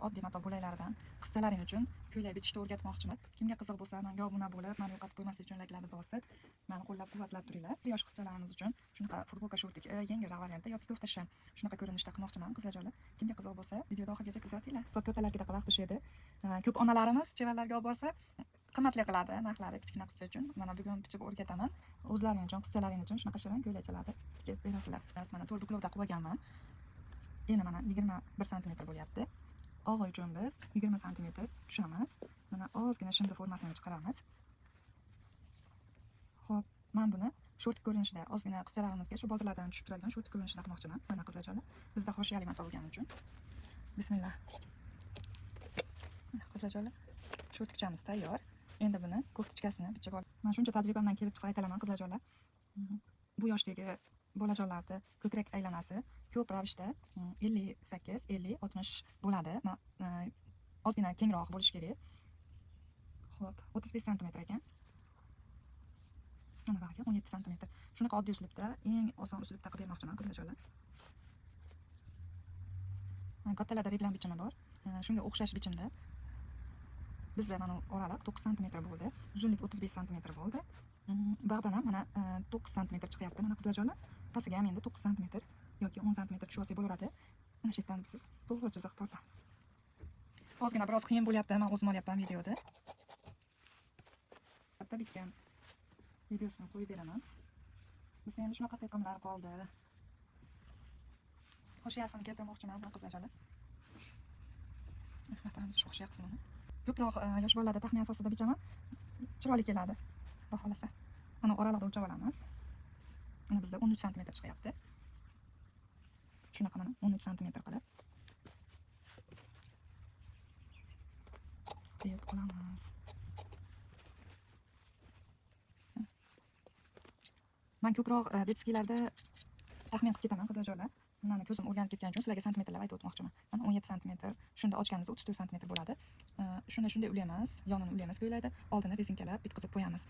oddiy mato bo'laklaridan qizchalaring uchun ko'ylak bichishni o'rgatmoqchiman. Kimga qiziq bo'lsa, menga obuna bo'lib, meni yo'qotib qo'ymaslik uchun layklarni bosib, meni qo'llab-quvvatlab turinglar. Yosh qizchalarimiz uchun shunaqa futbolka shortik, yengilroq variantda yoki ko'rta shim shunaqa ko'rinishda qilmoqchiman qizlarjonlar. Kimga qiziq bo'lsa, videoni oxirigacha kuzatinglar. Ko'rtalarga vaqt tushadi. Ko'p onalarimiz chevarlarga olib borsa, qimmatli qiladi narxlari kichkina qizcha uchun. Mana bugun bichib o'rgataman. O'zlaring uchun, qizchalaring uchun shunaqa shirin ko'ylakchalarni tikib berasizlar. Mana to'rt buklovda qilib olganman. Eni mana 21 sm bo'lyapti. Og'i uchun biz 20 sm tushamiz. Mana ozgina shimni formasini chiqaramiz. Xo'p, men buni short ko'rinishida ozgina qizchalarimizga shu boldirlardan tushib turadigan short ko'rinishida qilmoqchiman. Mana qizlarjonlar, bizda hoshiyali mato bo'lgani uchun. Bismillah. Qizlarjonlar, shortkichamiz tayyor. Endi buni koftichkasini bichib ol. Men shuncha tajribamdan kelib chiqib aytaman qizlarjonlar. Bu yoshdagi bolajonlarda ko'krak aylanasi ko'p ravishda 58, 50, 60 bo'ladi. Ozgina kengroq bo'lish kerak. Xo'p, 35 sm ekan. Mana baqaga 17 sm. Shunaqa oddiy uslubda, eng oson uslubda qilib bermoqchiman qizlarjonlar. Kattalarda replan bichimi bor. Shunga o'xshash bichimda. Bizda mana oraliq 9 sm bo'ldi. Uzunlik 35 sm bo'ldi. Bag'dan ham mana 9 sm chiqyapti. Mana qizlarjonlar, pastiga ham endi 9 sm yoki 10 sm tushib olsa bo'laveradi. Mana shu yerdan biz to'g'ri chiziq tortamiz. Ozgina biroz qiyin bo'lyapti, men o'zim olyapman videoda. Bitta bitgan videosini qo'yib beraman. Bizda endi shunaqa qiyiqimlar qoldi. Hoshiyasini keltirmoqchiman qizlarjonlar. Rahmatimiz shu hoshiya qismini. Ko'proq yosh bolalarda taxminan asosida bichaman. Chiroyli keladi. Xudo xolasa. Mana oraliqda o'lchab olamiz. Mana bizda 13 sm chiqyapti. Shunaqa mana 13 sm qilib deb olamiz. Men ko'proq detskilarda taxmin qilib ketaman qizlarjonlar. Meni ko'zim o'rganib ketgani uchun sizlarga santimetrlab aytib o'tmoqchiman. Mana 17 sm, shunda ochganimizda 34 sm bo'ladi. Shunday ulaymiz, yonini ulaymiz ko'ylakda, oldini rezinkalab bitqizib qo'yamiz.